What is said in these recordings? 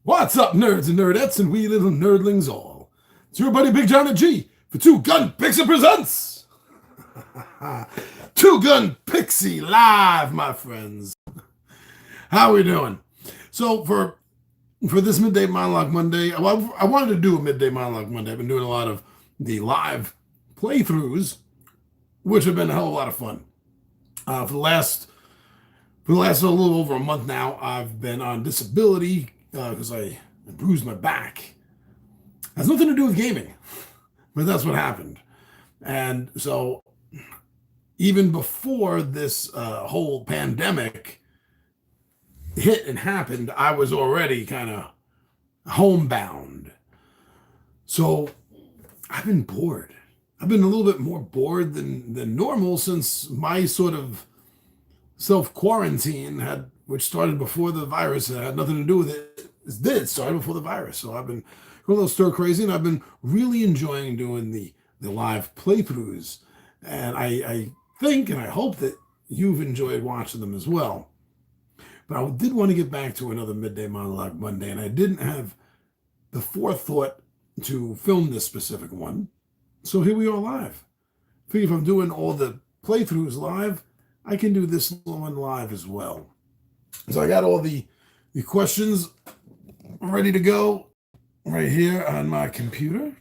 What's up, nerds and nerdettes and wee little nerdlings all? It's your buddy Big John and G for Two Gun Pixie Presents! Two Gun Pixie live, my friends. How we doing? So for this Midday Monologue Monday, I wanted to do a Midday Monologue Monday. I've been doing a lot of the live playthroughs, which have been a hell of a lot of fun. For the last a little over a month now, I've been on disability because I bruised my back. It has nothing to do with gaming, but that's what happened. And so, even before this whole pandemic hit and happened, I was already kind of homebound. So, I've been bored. I've been a little bit more bored than normal since my sort of self-quarantine which started before the virus. It had nothing to do with it. It started before the virus. So I've been a little stir crazy, and I've been really enjoying doing the live playthroughs. And I think and I hope that you've enjoyed watching them as well. But I did want to get back to another Midday Monologue Monday, and I didn't have the forethought to film this specific one. So here we are live. I figure if I'm doing all the playthroughs live, I can do this one live as well. So I got all the questions ready to go right here on my computer,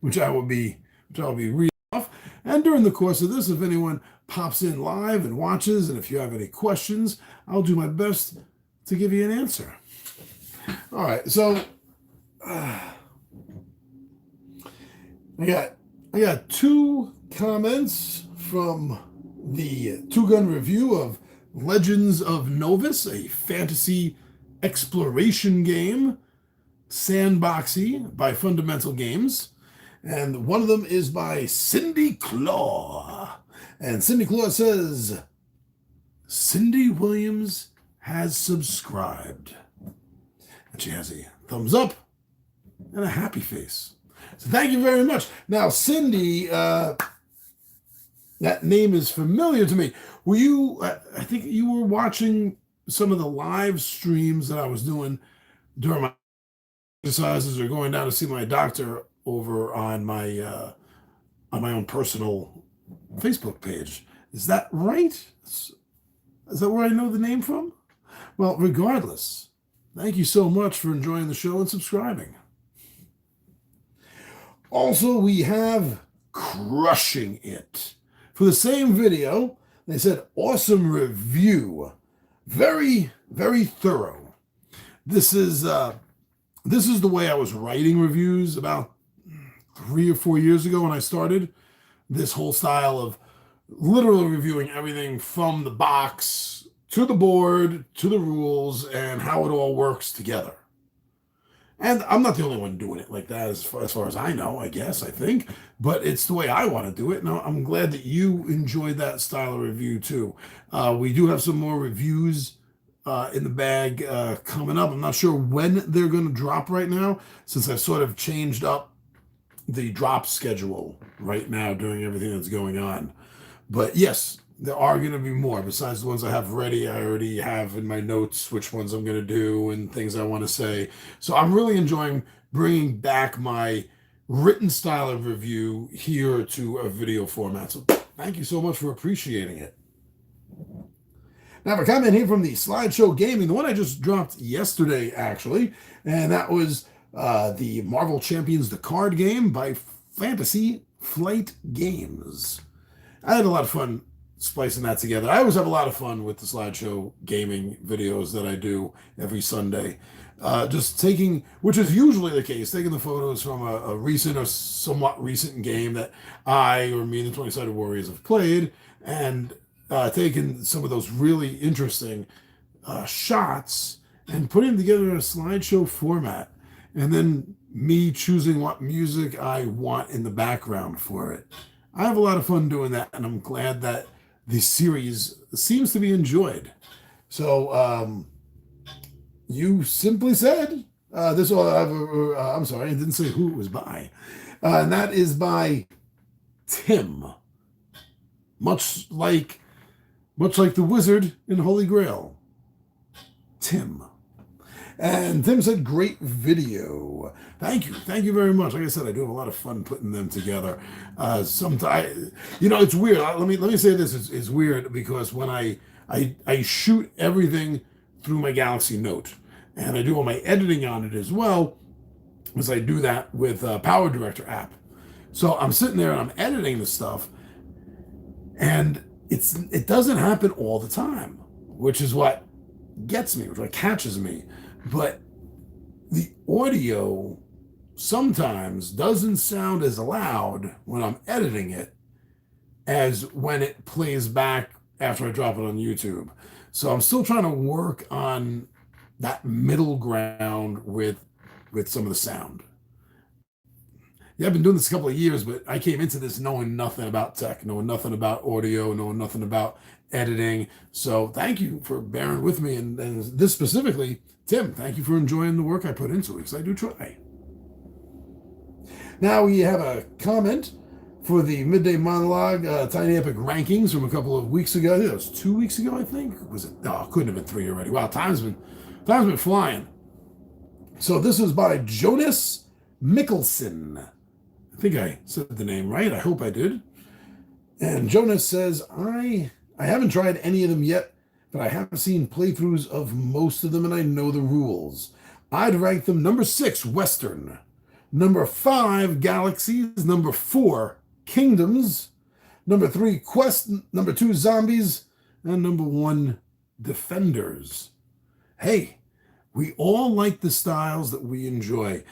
which I will be reading off. And during the course of this, if anyone pops in live and watches, and if you have any questions, I'll do my best to give you an answer. All right, so I got two comments from the Two Gun review of Legends of Novus, a fantasy exploration game, sandboxy by Fundamental Games. And one of them is by Cindy Claw. And Cindy Claw says, Cindy Williams has subscribed. And she has a thumbs up and a happy face. So thank you very much. Now, Cindy, that name is familiar to me. Were you, I think you were watching some of the live streams that I was doing during my exercises or going down to see my doctor over on my own personal Facebook page. Is that right? Is that where I know the name from? Well, regardless, thank you so much for enjoying the show and subscribing. Also, we have Crushing It. For the same video, they said, awesome review. Very, very thorough. This is the way I was writing reviews about 3 or 4 years ago when I started this whole style of literally reviewing everything from the box to the board to the rules and how it all works together. And I'm not the only one doing it like that as far as I know, I think. But it's the way I want to do it. And I'm glad that you enjoyed that style of review too. We do have some more reviews in the bag coming up. I'm not sure when they're going to drop right now, since I've sort of changed up the drop schedule right now during everything that's going on. But yes, there are going to be more. Besides the ones I have ready, I already have in my notes which ones I'm going to do and things I want to say. So I'm really enjoying bringing back my written style of review here to a video format. So thank you so much for appreciating it. Now, I have a comment here from the Slideshow Gaming, the one I just dropped yesterday, actually, and that was the Marvel Champions, the card game by Fantasy Flight Games. I had a lot of fun splicing that together. I always have a lot of fun with the Slideshow Gaming videos that I do every Sunday. Just taking, which is usually the case, taking the photos from a recent or somewhat recent game that I or me and the 20-Sided Warriors have played, and taking some of those really interesting shots and putting them together in a slideshow format, and then me choosing what music I want in the background for it. I have a lot of fun doing that, and I'm glad that the series seems to be enjoyed. So you simply said this. I'm sorry, I didn't say who it was by, and that is by Tim. Much like the wizard in Holy Grail, Tim. And Tim said, great video. Thank you. Thank you very much. Like I said, I do have a lot of fun putting them together. Sometimes, it's weird. Let me say this. It's weird because when I shoot everything through my Galaxy Note, and I do all my editing on it as well, as I do that with Power Director app. So I'm sitting there and I'm editing the stuff, and it doesn't happen all the time, which is what gets me, which what catches me. But the audio sometimes doesn't sound as loud when I'm editing it as when it plays back after I drop it on YouTube. So I'm still trying to work on that middle ground with some of the sound. Yeah, I've been doing this a couple of years, but I came into this knowing nothing about tech, knowing nothing about audio, knowing nothing about editing. So thank you for bearing with me. And this specifically, Tim, thank you for enjoying the work I put into it, because I do try. Now we have a comment for the Midday Monologue Tiny Epic rankings from a couple of weeks ago. I think it was 2 weeks ago, I think. Was it? No, it couldn't have been 3 already. Wow, time's been flying. So this is by Jonas Mikkelsen. I think I said the name right. I hope I did. And Jonas says, I haven't tried any of them yet, but I have seen playthroughs of most of them and I know the rules. I'd rank them number 6, Western. Number 5, Galaxies. Number 4, Kingdoms. Number 3, Quest. Number 2, Zombies. And number 1, Defenders. Hey, we all like the styles that we enjoy.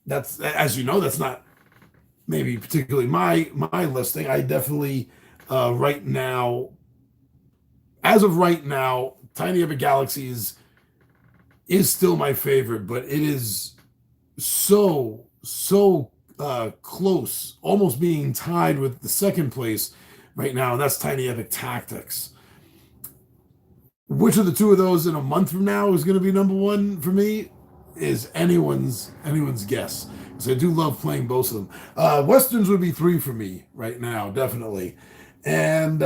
That's, as you know, that's not maybe particularly my listing. I definitely right now, as of right now, Tiny Epic Galaxies is still my favorite, but it is so close, almost being tied with the second place right now, and that's Tiny Epic Tactics. Which of the two of those in a month from now is going to be number 1 for me is anyone's guess, because I do love playing both of them. Westerns would be 3 for me right now, definitely. And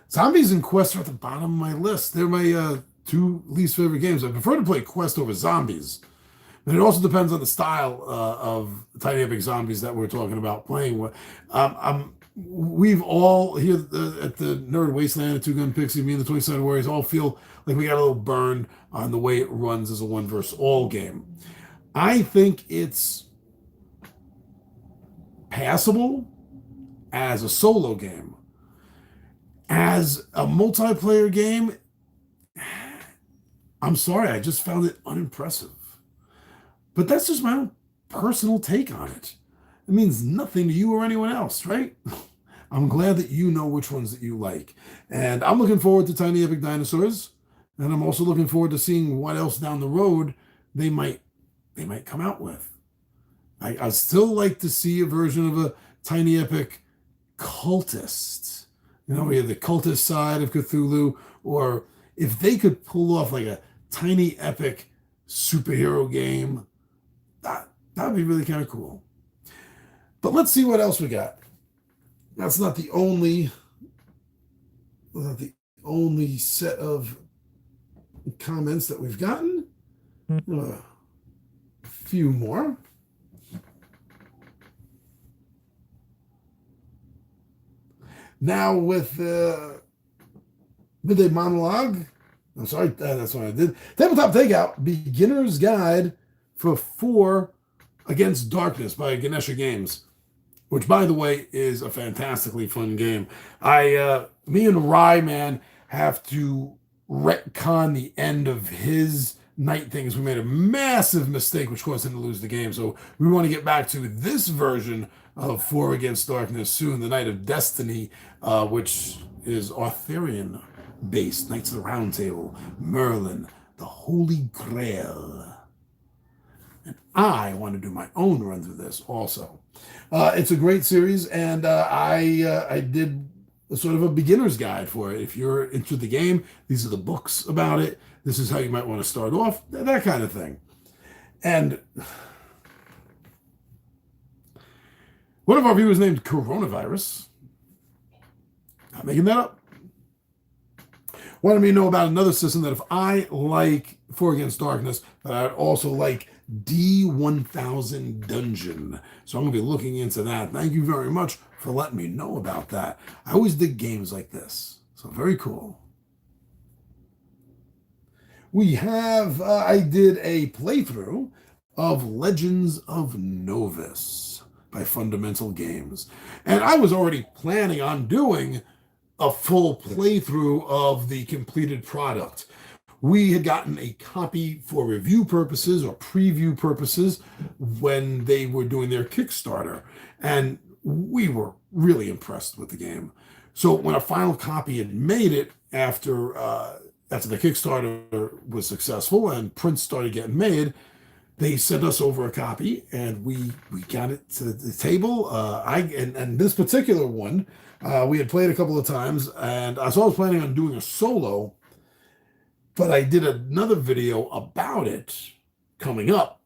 Zombies and Quest are at the bottom of my list. They're my 2 least favorite games. I prefer to play Quest over Zombies, but it also depends on the style of Tiny Epic Zombies that we're talking about playing with. We've all here at the Nerd Wasteland at Two Gun Pixie, me and the 27 Warriors all feel like we got a little burned on the way it runs as a 1 versus all game. I think it's passable as a solo game. As a multiplayer game, I'm sorry, I just found it unimpressive. But that's just my own personal take on it. It means nothing to you or anyone else, right? I'm glad that you know which ones that you like. And I'm looking forward to Tiny Epic Dinosaurs. And I'm also looking forward to seeing what else down the road they might come out with. I still like to see a version of a Tiny Epic Cultist. We have the cultist side of Cthulhu, or if they could pull off like a Tiny Epic superhero game, that'd be really kind of cool. But let's see what else we got. That's not the only set of comments that we've gotten. A few more. Now with Midday Monologue. I'm sorry, that's what I did. Tabletop Takeout, Beginner's Guide for 4 Against Darkness by Ganesha Games, which, by the way, is a fantastically fun game. Me and Rye Man have to retcon the end of his night things. We made a massive mistake, which caused him to lose the game. So we want to get back to this version of 4 Against Darkness soon, the Night of Destiny, which is Arthurian based, Knights of the Round Table, Merlin, the Holy Grail. And I want to do my own run through this also. It's a great series, and I did sort of a beginner's guide for it. If you're into the game, these are the books about it. This is how you might want to start off, that kind of thing. And one of our viewers named Coronavirus, not making that up, Wanted me to know about another system that if I like Four Against Darkness, that I'd also like D1000 Dungeon. So I'm going to be looking into that. Thank you very much for letting me know about that. I always dig games like this. So very cool. We have, I did a playthrough of Legends of Novus by Fundamental Games. And I was already planning on doing a full playthrough of the completed product. We had gotten a copy for review purposes or preview purposes when they were doing their Kickstarter, and we were really impressed with the game. So when a final copy had made it after the Kickstarter was successful and prints started getting made, they sent us over a copy, and we got it to the table. And this particular one, we had played a couple of times, and so I was planning on doing a solo, but I did another video about it coming up.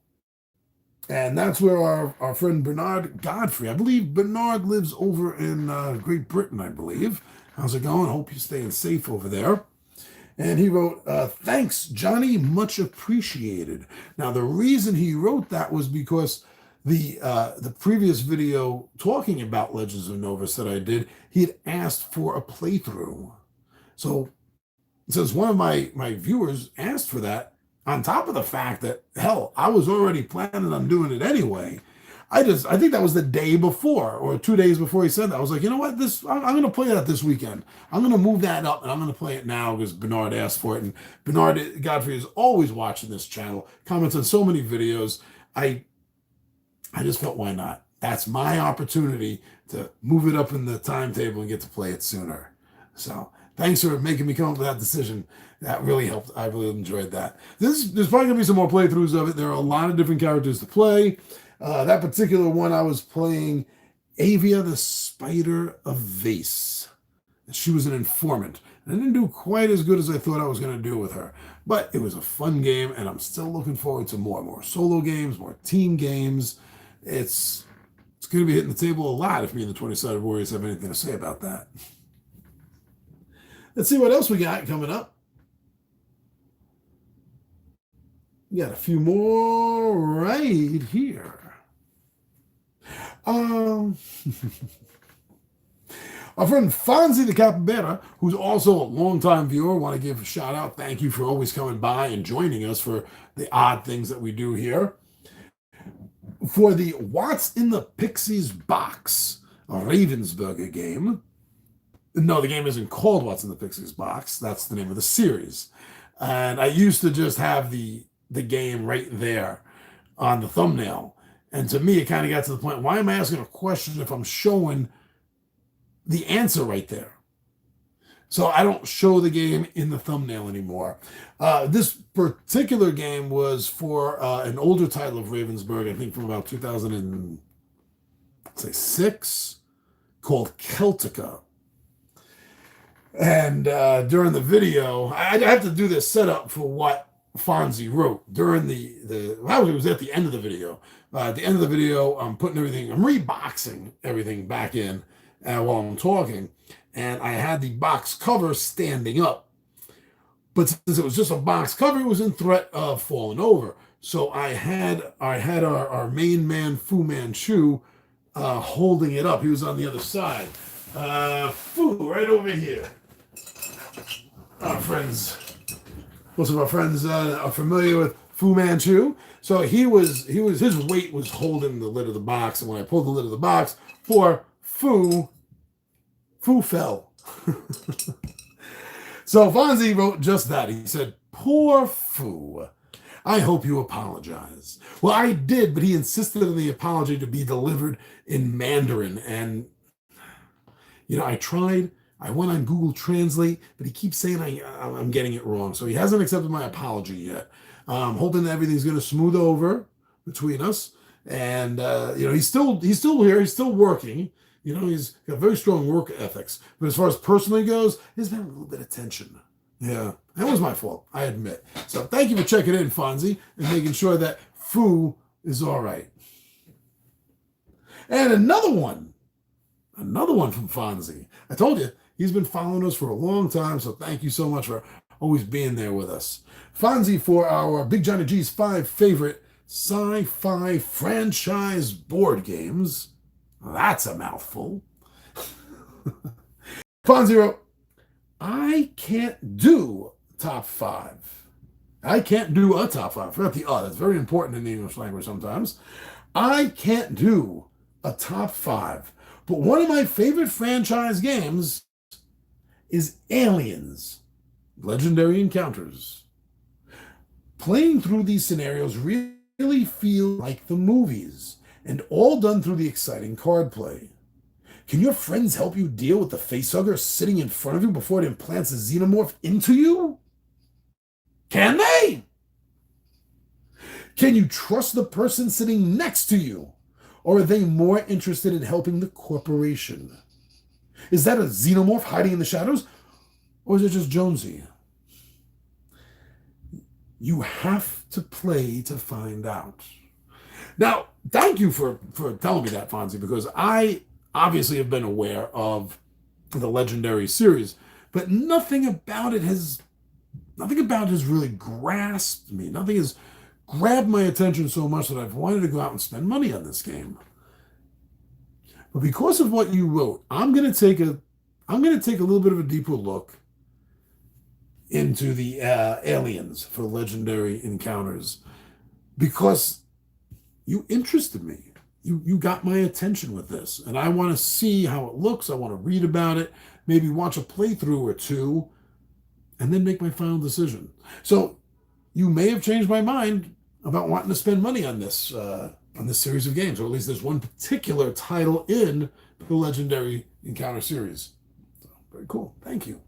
And that's where our friend Bernard Godfrey, I believe Bernard lives over in Great Britain, I believe. How's it going? Hope you're staying safe over there. And he wrote, thanks, Johnny, much appreciated. Now, the reason he wrote that was because the previous video talking about Legends of Novus that I did, he had asked for a playthrough. So since one of my viewers asked for that, on top of the fact that, hell, I was already planning on doing it anyway, I think that was the day before or 2 days before he said that. I was like, you know what, I'm going to play that this weekend. I'm going to move that up and I'm going to play it now because Bernard asked for it. And Bernard Godfrey is always watching this channel, comments on so many videos. I just felt, why not? That's my opportunity to move it up in the timetable and get to play it sooner. So thanks for making me come up with that decision. That really helped. I really enjoyed that. There's probably going to be some more playthroughs of it. There are a lot of different characters to play. That particular one, I was playing Avia the Spider of Vase. She was an informant. And I didn't do quite as good as I thought I was going to do with her. But it was a fun game, and I'm still looking forward to more solo games, more team games. It's going to be hitting the table a lot if me and the 20-Sided Warriors have anything to say about that. Let's see what else we got coming up. We got a few more right here. Our friend Fonzie the Capybara, who's also a longtime viewer, want to give a shout out. Thank you for always coming by and joining us for the odd things that we do here. For the What's in the Pixies Box, a Ravensburger game. No, the game isn't called What's in the Pixies Box. That's the name of the series. And I used to just have the game right there on the thumbnail. And to me, it kind of got to the point, why am I asking a question if I'm showing the answer right there? So I don't show the game in the thumbnail anymore. This particular game was for an older title of Ravensburg, I think from about 2006, called Celtica. And during the video, I have to do this setup for what Fonzie wrote during it was at the end of the video. At the end of the video, I'm reboxing everything back in while I'm talking, and I had the box cover standing up. But since it was just a box cover, it was in threat of falling over. So I had our main man, Fu Manchu, holding it up. He was on the other side. Fu, right over here. Our friends, most of our friends are familiar with Fu Manchu. So his weight was holding the lid of the box, and when I pulled the lid of the box, poor Fu fell. So Fonzie wrote just that. He said, "Poor Fu. I hope you apologize." Well, I did, but he insisted on the apology to be delivered in Mandarin, and I tried. I went on Google Translate, but he keeps saying I'm getting it wrong. So he hasn't accepted my apology yet. I'm hoping that everything's going to smooth over between us. And, he's still here. He's still working. He's got very strong work ethics. But as far as personally goes, there's been a little bit of tension. Yeah, that was my fault, I admit. So thank you for checking in, Fonzie, and making sure that Fu is all right. And another one from Fonzie. I told you, He's been following us for a long time, so thank you so much for always being there with us. Fonzie for our Big Johnny G's 5 favorite sci-fi franchise board games. That's a mouthful. Fonzie wrote, I can't do top 5. I can't do a top 5. I forgot the that's very important in the English language sometimes. I can't do a top 5. But one of my favorite franchise games is Aliens, Legendary Encounters. Playing through these scenarios really feel like the movies, and all done through the exciting card play. Can your friends help you deal with the facehugger sitting in front of you before it implants a xenomorph into you? Can they? Can you trust the person sitting next to you? Or are they more interested in helping the corporation? Is that a xenomorph hiding in the shadows? Or is it just Jonesy? You have to play to find out. Now, thank you for telling me that, Fonzie, because I obviously have been aware of the Legendary series, but nothing about it has really grasped me. Nothing has grabbed my attention so much that I've wanted to go out and spend money on this game. But because of what you wrote, I'm going to take a little bit of a deeper look into the aliens for Legendary Encounters, because you interested me. You got my attention with this, and I want to see how it looks. I want to read about it, maybe watch a playthrough or two, and then make my final decision. So you may have changed my mind about wanting to spend money on this series of games, or at least there's one particular title in the Legendary Encounter series. So, very cool. Thank you.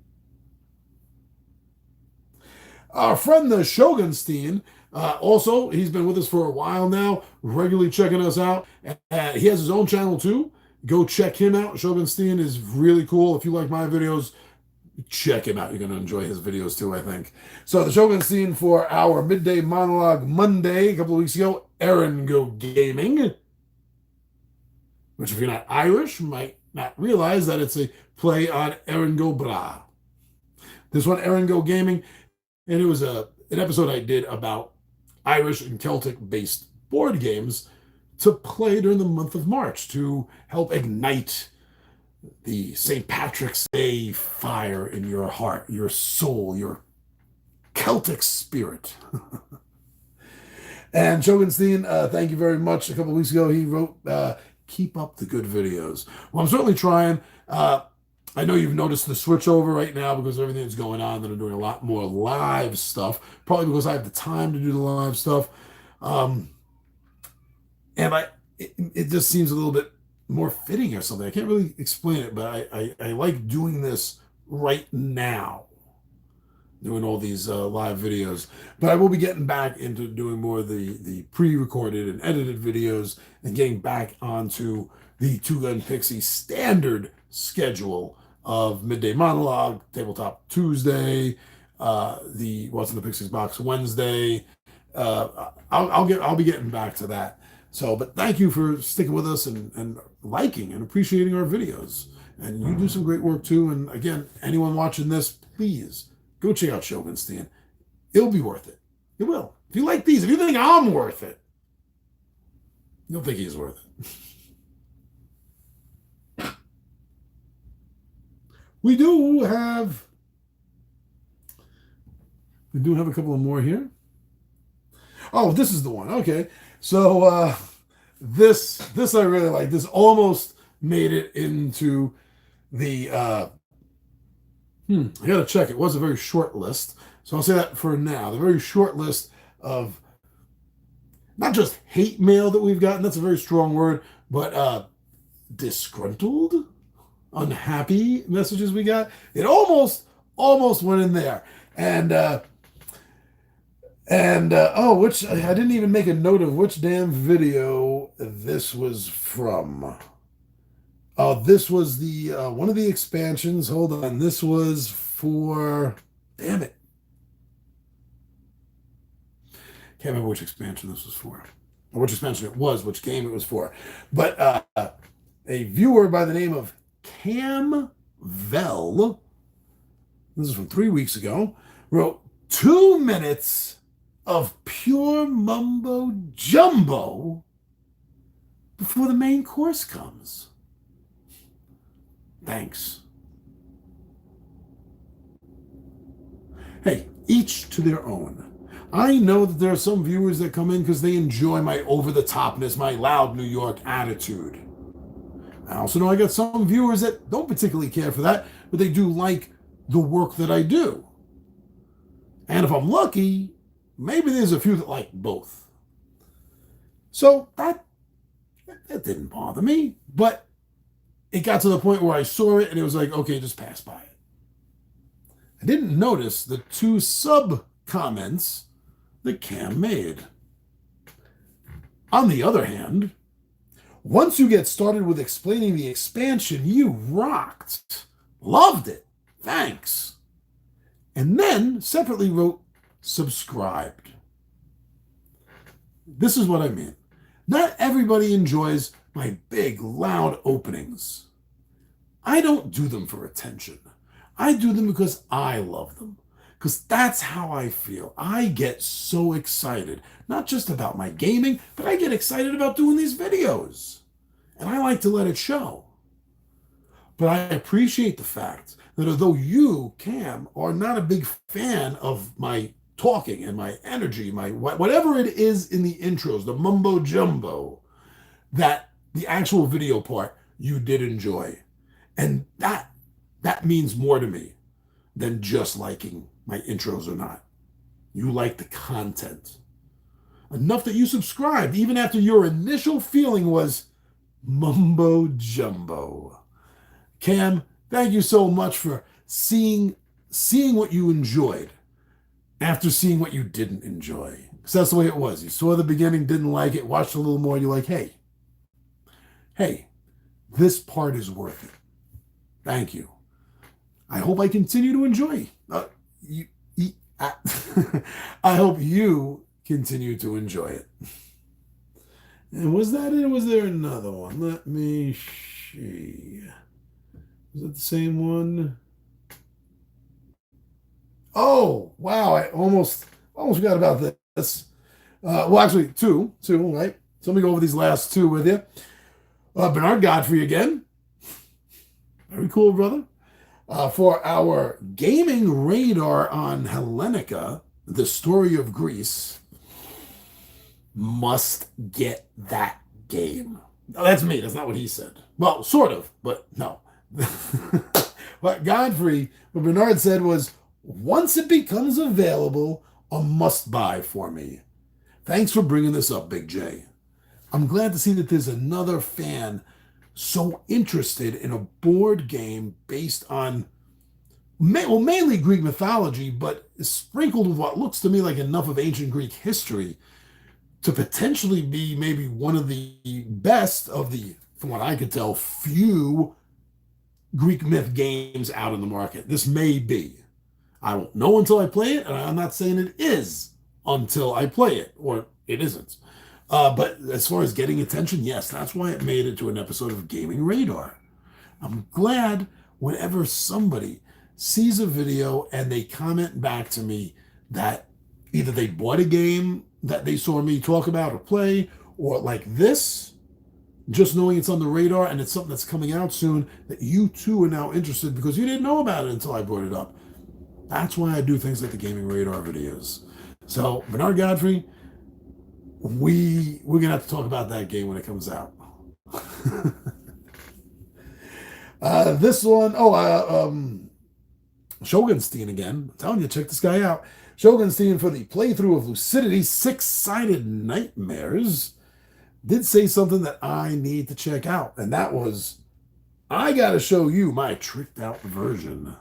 Our friend the Shogunstein, also, he's been with us for a while now, regularly checking us out. He has his own channel too. Go check him out. Shogunstein is really cool. If you like my videos, check him out. You're going to enjoy his videos too, I think. So the Shogunstein for our Midday Monologue Monday a couple of weeks ago, Go Gaming, which if you're not Irish, might not realize that it's a play on Go Bra. This one, Go Gaming, and it was an episode I did about Irish and Celtic-based board games to play during the month of March to help ignite the St. Patrick's Day fire in your heart, your soul, your Celtic spirit. And Shogunstein, thank you very much. A couple of weeks ago, he wrote, keep up the good videos. Well, I'm certainly trying. I know you've noticed the switch over right now because of everything that's going on, that I'm doing a lot more live stuff, probably because I have the time to do the live stuff. And it just seems a little bit more fitting or something. I can't really explain it, but I like doing this right now, doing all these live videos. But I will be getting back into doing more of the pre-recorded and edited videos and getting back onto the Two Gun Pixie standard schedule of Midday Monologue, Tabletop Tuesday, the What's in the Pixies Box Wednesday. I'll be getting back to that. So, but thank you for sticking with us and liking and appreciating our videos. And you do some great work too. And again, anyone watching this, please go check out Shogunstein. It'll be worth it. It will. If you like these, if you think I'm worth it, you'll think he's worth it. We do have a couple of more here. Oh, this is the one. Okay. So this I really like. This almost made it into the I gotta check. It was a very short list. So I'll say that for now. The very short list of not just hate mail that we've gotten, that's a very strong word, but disgruntled, unhappy messages we got. It almost went in there. Which I didn't even make a note of which damn video this was from. Oh, this was the one of the expansions. Hold on, this was for. Damn it! Can't remember which expansion this was for, or which expansion it was, which game it was for. But a viewer by the name of Cam Vel, this is from 3 weeks ago, wrote 2 minutes of pure mumbo jumbo before the main course comes. Thanks. Hey, each to their own. I know that there are some viewers that come in because they enjoy my over-the-topness, my loud New York attitude. I also know I got some viewers that don't particularly care for that, but they do like the work that I do. And if I'm lucky, maybe there's a few that like both. So that didn't bother me, but it got to the point where I saw it and it was like, okay, just pass by it. I didn't notice the 2 sub-comments that Cam made. On the other hand, once you get started with explaining the expansion, you rocked. Loved it. Thanks. And then separately wrote, subscribed. This is what I mean. Not everybody enjoys my big, loud openings. I don't do them for attention. I do them because I love them. Because that's how I feel. I get so excited, not just about my gaming, but I get excited about doing these videos. And I like to let it show. But I appreciate the fact that although you, Cam, are not a big fan of my talking and my energy, my whatever it is in the intros, the mumbo jumbo, that the actual video part you did enjoy. And that means more to me than just liking my intros or not. You like the content. Enough that you subscribed even after your initial feeling was mumbo jumbo. Cam, thank you so much for seeing what you enjoyed after seeing what you didn't enjoy. Because that's the way it was. You saw the beginning, didn't like it, watched a little more, you're like, hey, this part is worth it. Thank you. I hope I continue to enjoy. I hope you continue to enjoy it. And was that it? Or was there another one? Let me see. Is it the same one? Oh, wow. I almost forgot about this. Well, actually, two, right? So let me go over these last 2 with you. Bernard Godfrey again. Very cool, brother. For our gaming radar on Hellenica, the story of Greece, must get that game. No, that's me. That's not what he said. Well, sort of, but no. What Bernard said was, once it becomes available, a must-buy for me. Thanks for bringing this up, Big J. I'm glad to see that there's another fan so interested in a board game based on, mainly Greek mythology, but sprinkled with what looks to me like enough of ancient Greek history to potentially be maybe one of the best of the, from what I could tell, few Greek myth games out in the market. This may be. I won't know until I play it, and I'm not saying it is until I play it, or it isn't. But as far as getting attention, yes, that's why it made it to an episode of Gaming Radar. I'm glad whenever somebody sees a video and they comment back to me that either they bought a game that they saw me talk about or play, or like this, just knowing it's on the radar and it's something that's coming out soon, that you too are now interested because you didn't know about it until I brought it up. That's why I do things like the Gaming Radar videos. So, Bernard Godfrey, we're going to have to talk about that game when it comes out. This one, Shogunstein again. I'm telling you, check this guy out. Shogunstein for the playthrough of Lucidity 6-Sided Nightmares did say something that I need to check out, and that was, I got to show you my tricked out version.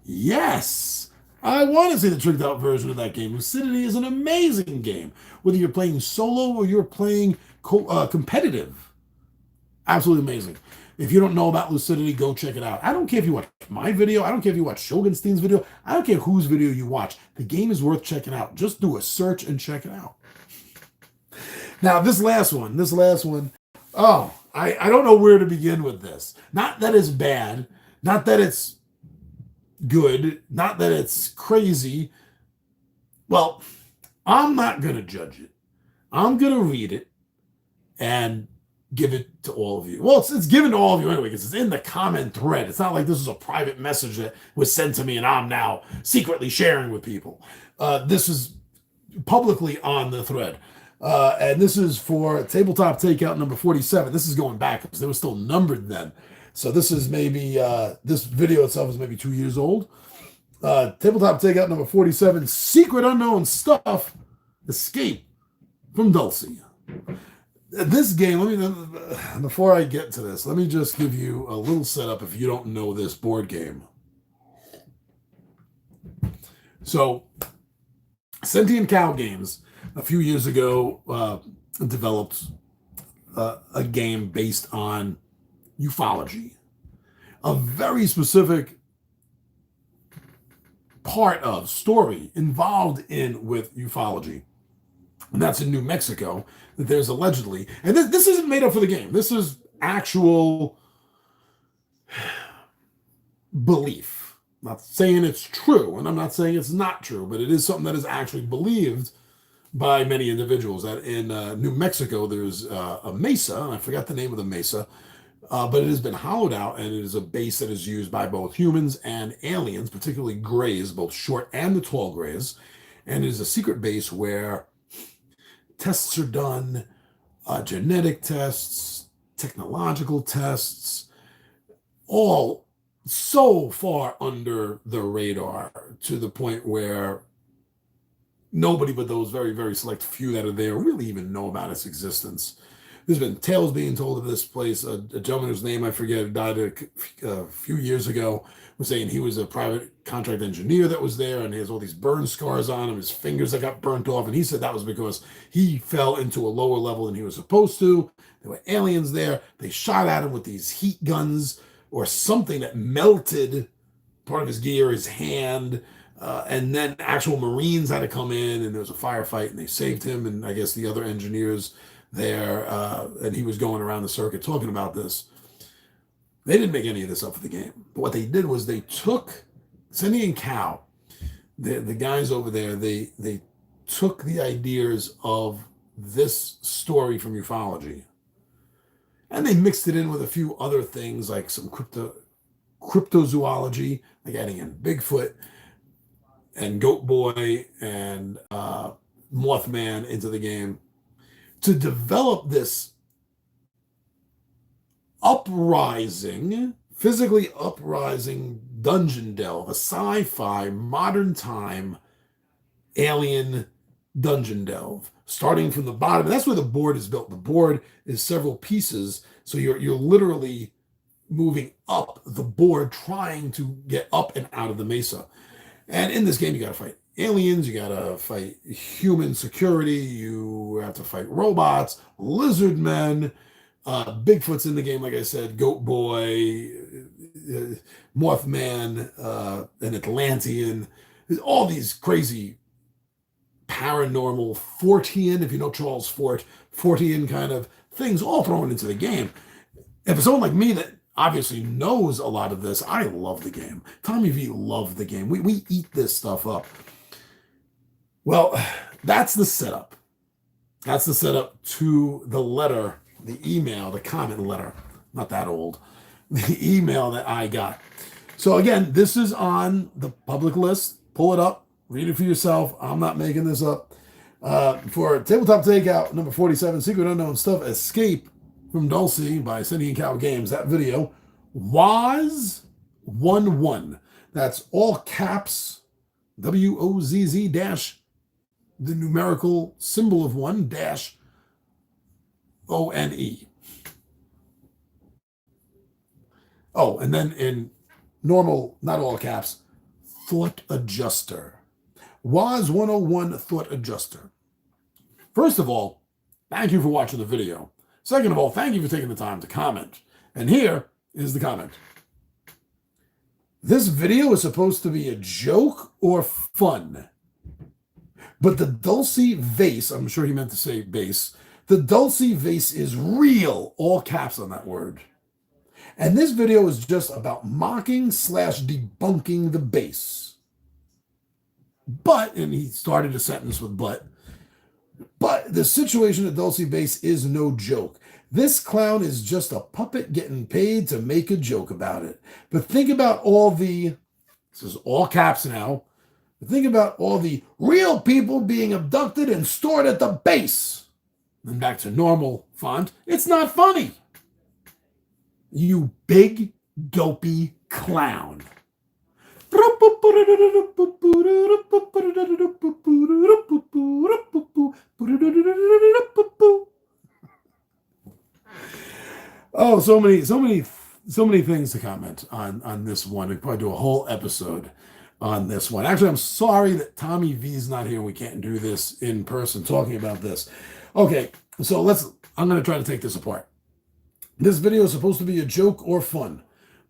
Yes, I want to see the tricked out version of that game. Lucidity is an amazing game, whether you're playing solo or you're playing competitive. Absolutely amazing. If you don't know about Lucidity, go check it out. I don't care if you watch my video. I don't care if you watch Shogunstein's video. I don't care whose video you watch. The game is worth checking out. Just do a search and check it out. Now, this last one, oh, I don't know where to begin with this. Not that it's bad, Not that it's good, not that it's crazy. Well, I'm not going to judge it. I'm going to read it and give it to all of you. Well, it's given to all of you anyway, because it's in the comment thread. It's not like this is a private message that was sent to me and I'm now secretly sharing with people. This is publicly on the thread. And this is for Tabletop Takeout number 47. This is going back because they were still numbered then. So this is maybe, this video itself is maybe 2 years old. Tabletop Takeout number 47, Secret Unknown Stuff, Escape from Dulcie. This game, before I get to this, let me just give you a little setup if you don't know this board game. So, Sentient Cow Games, a few years ago, developed a game based on ufology. A very specific part of story involved with ufology. And that's in New Mexico, that there's allegedly, and this isn't made up for the game. This is actual belief. I'm not saying it's true, and I'm not saying it's not true, but it is something that is actually believed by many individuals. That in New Mexico, there's a mesa, and I forgot the name of the mesa, but it has been hollowed out, and it is a base that is used by both humans and aliens, particularly grays, both short and the tall grays. And it is a secret base where tests are done, genetic tests, technological tests, all so far under the radar to the point where nobody but those very, very select few that are there really even know about its existence. There's been tales being told of this place. A gentleman whose name I forget died a few years ago was saying he was a private contract engineer that was there, and he has all these burn scars on him, his fingers that got burnt off, and he said that was because he fell into a lower level than he was supposed to. There were aliens there. They shot at him with these heat guns or something that melted part of his gear, his hand, and then actual Marines had to come in, and there was a firefight, and they saved him, and I guess the other engineers there, and he was going around the circuit talking about this. They didn't make any of this up for the game. But what they did was they took Sentient Cow, the guys over there, they took the ideas of this story from ufology, and they mixed it in with a few other things like some cryptozoology, like adding in Bigfoot and Goat Boy and Mothman into the game, to develop this physically uprising dungeon delve, a sci-fi, modern time alien dungeon delve, starting from the bottom. And that's where the board is built. The board is several pieces, so you're literally moving up the board, trying to get up and out of the mesa. And in this game, you got to fight aliens, you got to fight human security, you have to fight robots, lizard men, Bigfoot's in the game, like I said, Goat Boy, Mothman, an Atlantean. There's all these crazy paranormal Fortean, if you know Charles Fort, Fortean kind of things all thrown into the game. And for someone like me that obviously knows a lot of this, I love the game. Tommy V loved the game. We eat this stuff up. Well, that's the setup. That's the setup to the letter, the email, the comment letter. Not that old. The email that I got. So again, this is on the public list. Pull it up. Read it for yourself. I'm not making this up. For Tabletop Takeout number 47, Secret Unknown Stuff, Escape from Dulcie by Sentient Cow Games. That video was 1-1. That's all caps, WOZZ dash the numerical symbol of 1 dash ONE. Oh, and then in normal, not all caps, Thought Adjuster. Was 101 Thought Adjuster. First of all, thank you for watching the video. Second of all, thank you for taking the time to comment. And here is the comment. This video is supposed to be a joke or fun. But the Dulcie vase, I'm sure he meant to say base, the Dulcie vase is real, all caps on that word. And this video is just about mocking slash debunking the base. But, and he started a sentence with but the situation at Dulce Base is no joke. This clown is just a puppet getting paid to make a joke about it. But think about this is all caps now, but think about all the real people being abducted and stored at the base. Then back to normal font. It's not funny. You big, dopey clown. Oh, so many things to comment on this one. We probably do a whole episode on this one. Actually, I'm sorry that Tommy V's not here. We can't do this in person talking about this. Okay, so I'm going to try to take this apart. This video is supposed to be a joke or fun.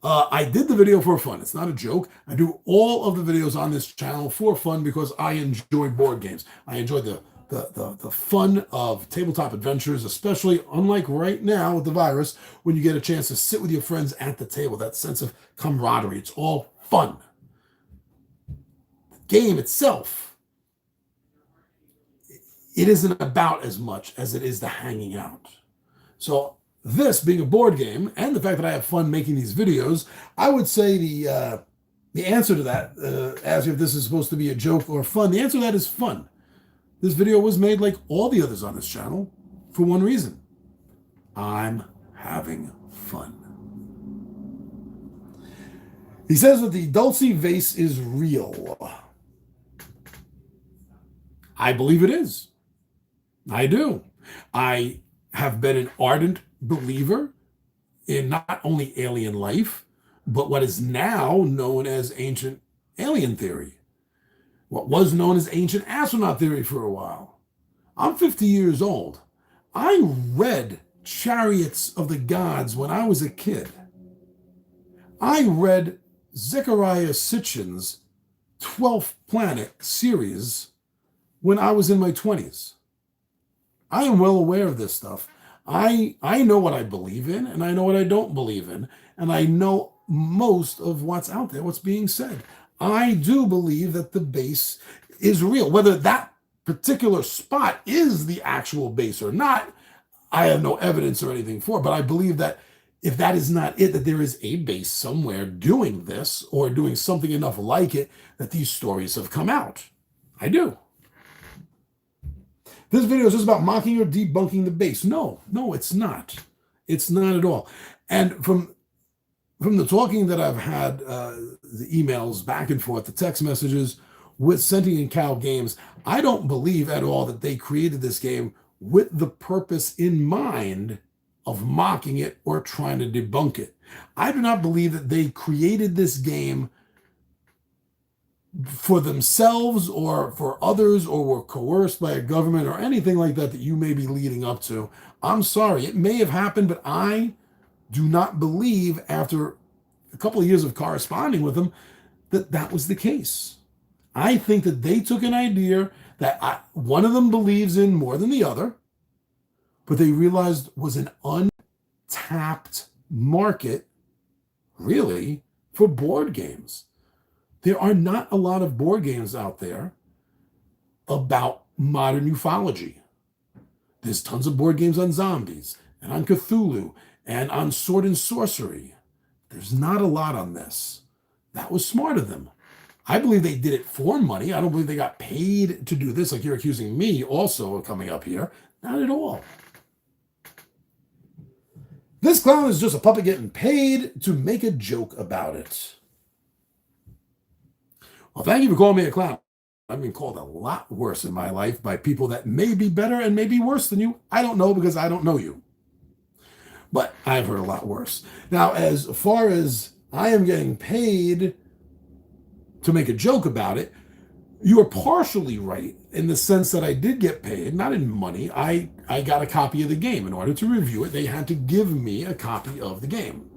I did the video for fun. It's not a joke. I do all of the videos on this channel for fun because I enjoy board games. I enjoy the fun of tabletop adventures, especially unlike right now with the virus, when you get a chance to sit with your friends at the table, that sense of camaraderie. It's all fun. The game itself, it isn't about as much as it is the hanging out. So this being a board game and the fact that I have fun making these videos, I would say the answer to that, as if this is supposed to be a joke or fun, the answer to that is fun. This video was made like all the others on this channel for one reason. I'm having fun. He says that the Dulce vase is real. I believe it is. I do. I have been an ardent believer in not only alien life, but what is now known as ancient alien theory. What was known as ancient astronaut theory for a while. I'm 50 years old. I read Chariots of the Gods when I was a kid. I read Zecharia Sitchin's 12th Planet series when I was in my 20s. I am well aware of this stuff. I know what I believe in, and I know what I don't believe in, and I know most of what's out there, what's being said. I do believe that the base is real. Whether that particular spot is the actual base or not, I have no evidence or anything for, but I believe that if that is not it, that there is a base somewhere doing this or doing something enough like it that these stories have come out. I do. This video is just about mocking or debunking the base. No, it's not. It's not at all. And from the talking that I've had, the emails back and forth, the text messages with Sentient Cow Games, I don't believe at all that they created this game with the purpose in mind of mocking it or trying to debunk it. I do not believe that they created this game for themselves or for others or were coerced by a government or anything like that you may be leading up to. I'm sorry, it may have happened, but I do not believe after a couple of years of corresponding with them that that was the case. I think that they took an idea that one of them believes in more than the other, but they realized was an untapped market, really, for board games. There are not a lot of board games out there about modern ufology. There's tons of board games on zombies and on Cthulhu and on sword and sorcery. There's not a lot on this. That was smart of them. I believe they did it for money. I don't believe they got paid to do this, like you're accusing me also of coming up here. Not at all. This clown is just a puppet getting paid to make a joke about it. Well, thank you for calling me a clown. I've been called a lot worse in my life by people that may be better and may be worse than you. I don't know because I don't know you. But I've heard a lot worse. Now, as far as I am getting paid to make a joke about it, you are partially right in the sense that I did get paid, not in money. I got a copy of the game. In order to review it, they had to give me a copy of the game.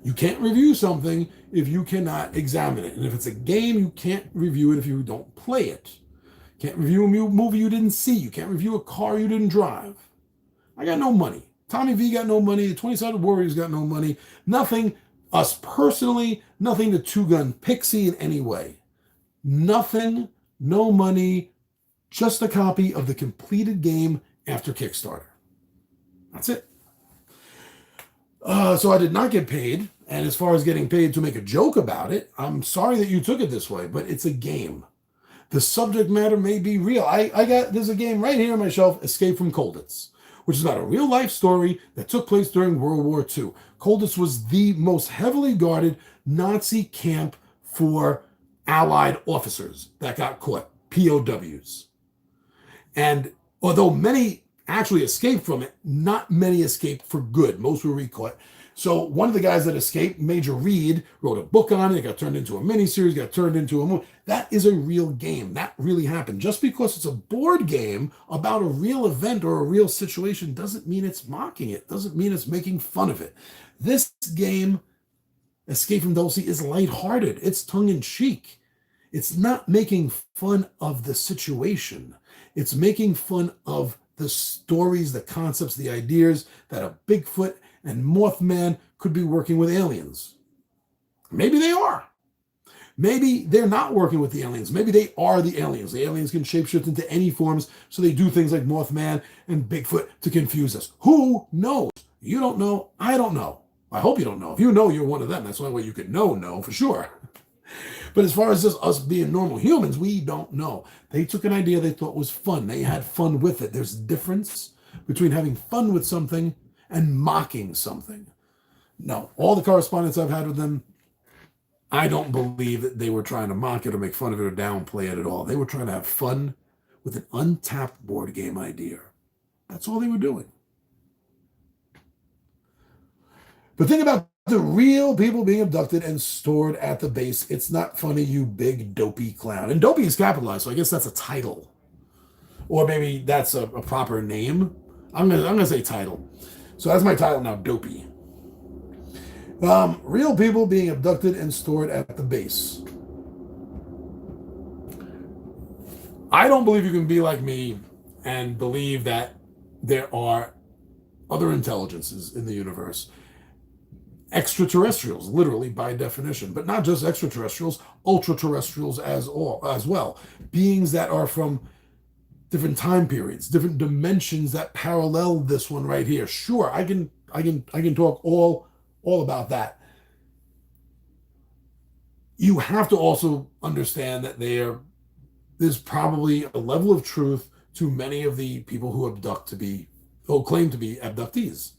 You can't review something if you cannot examine it. And if it's a game, you can't review it if you don't play it. You can't review a movie you didn't see. You can't review a car you didn't drive. I got no money. Tommy V got no money. The 20-sided Warriors got no money. Nothing, us personally, nothing to Two Gun Pixie in any way. Nothing, no money, just a copy of the completed game after Kickstarter. That's it. So I did not get paid. And as far as getting paid to make a joke about it, I'm sorry that you took it this way, but it's a game. The subject matter may be real. There's a game right here on my shelf, Escape from Colditz, which is about a real life story that took place during World War II. Colditz was the most heavily guarded Nazi camp for Allied officers that got caught, POWs. And although many actually escaped from it, not many escaped for good. Most were recaught. So one of the guys that escaped, Major Reed, wrote a book on it. It got turned into a miniseries, got turned into a movie. That is a real game. That really happened. Just because it's a board game about a real event or a real situation doesn't mean it's mocking it. Doesn't mean it's making fun of it. This game, Escape from Dulce, is lighthearted. It's tongue-in-cheek. It's not making fun of the situation. It's making fun of the stories, the concepts, the ideas that a Bigfoot and Mothman could be working with aliens. Maybe they are. Maybe they're not working with the aliens. Maybe they are the aliens. The aliens can shapeshift into any forms, so they do things like Mothman and Bigfoot to confuse us. Who knows? You don't know. I don't know. I hope you don't know. If you know, you're one of them. That's the only way you could know for sure. But as far as just us being normal humans, we don't know. They took an idea they thought was fun. They had fun with it. There's a difference between having fun with something and mocking something. No, all the correspondence I've had with them, I don't believe that they were trying to mock it or make fun of it or downplay it at all. They were trying to have fun with an untapped board game idea. That's all they were doing. But think about the real people being abducted and stored at the base. It's not funny, you big dopey clown. And dopey is capitalized, so I guess that's a title. Or maybe that's a proper name. I'm gonna say title. So that's my title now, Dopey. Real people being abducted and stored at the base. I don't believe you can be like me and believe that there are other intelligences in the universe. Extraterrestrials, literally by definition, but not just extraterrestrials, ultra-terrestrials as well. Beings that are from different time periods, different dimensions that parallel this one right here. Sure, I can talk all about that. You have to also understand that there's probably a level of truth to many of the people who claim to be abductees.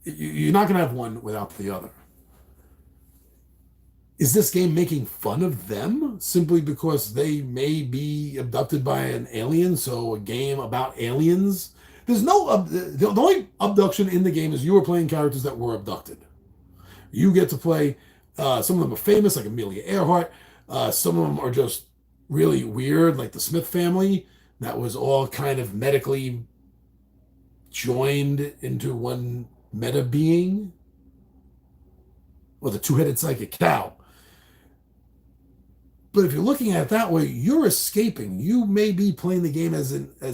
You're not going to have one without the other. Is this game making fun of them simply because they may be abducted by an alien? So a game about aliens? There's no, the only abduction in the game is you are playing characters that were abducted. You get to play, some of them are famous, like Amelia Earhart. Some of them are just really weird, like the Smith family. That was all kind of medically joined into one meta being. Or the two-headed psychic cow. But if you're looking at it that way, you're escaping. You may be playing the game as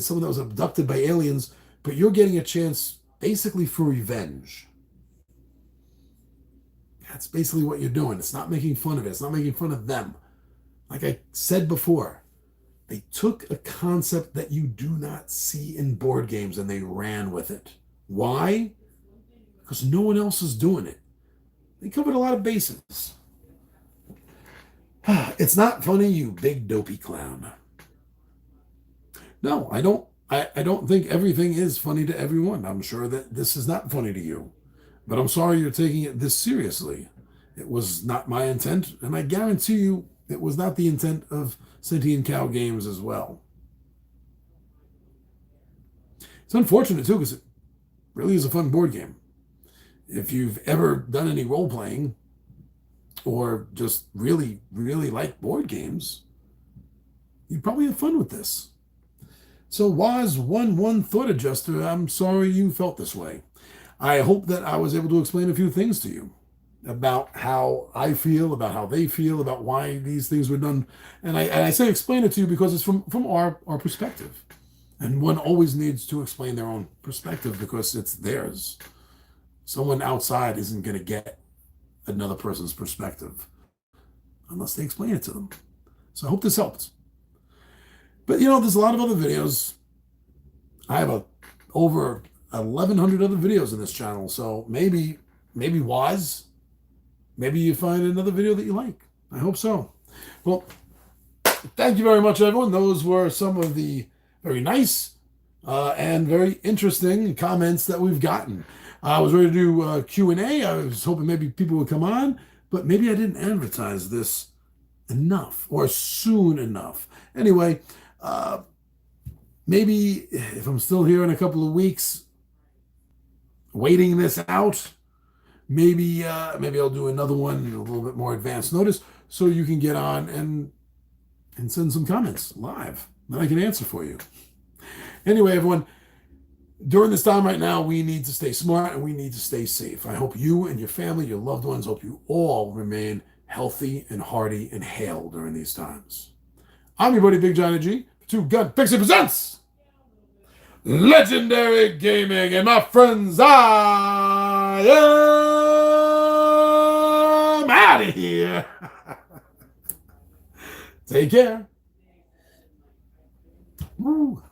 someone that was abducted by aliens, but you're getting a chance basically for revenge. That's basically what you're doing. It's not making fun of it. It's not making fun of them. Like I said before, they took a concept that you do not see in board games and they ran with it. Why? Because no one else is doing it. They covered a lot of bases. It's not funny, you big dopey clown. No, I don't think everything is funny to everyone. I'm sure that this is not funny to you. But I'm sorry you're taking it this seriously. It was not my intent, and I guarantee you it was not the intent of Sentient Cow Games as well. It's unfortunate too, because it really is a fun board game. If you've ever done any role-playing, or just really, really like board games, you'd probably have fun with this. So Waz11 Thought Adjuster, I'm sorry you felt this way. I hope that I was able to explain a few things to you about how I feel, about how they feel, about why these things were done. And I say explain it to you because it's from our perspective. And one always needs to explain their own perspective because it's theirs. Someone outside isn't going to get another person's perspective unless they explain it to them. So I hope this helped. But there's a lot of other videos. I have over 1,100 other videos in this channel. So maybe wise, maybe you find another video that you like. I hope so. Well, thank you very much, everyone. Those were some of the very nice and very interesting comments that we've gotten. I was ready to do Q&A. I was hoping maybe people would come on, but maybe I didn't advertise this enough or soon enough. Anyway, maybe if I'm still here in a couple of weeks, waiting this out, maybe I'll do another one a little bit more advanced notice so you can get on and send some comments live that I can answer for you. Anyway, everyone, during this time right now, we need to stay smart and we need to stay safe. I hope you and your family, your loved ones, hope you all remain healthy and hearty and hale during these times. I'm your buddy Big Johnny G. Two Gun Pixie presents Legendary Gaming. And my friends, I am out of here. Take care. Woo.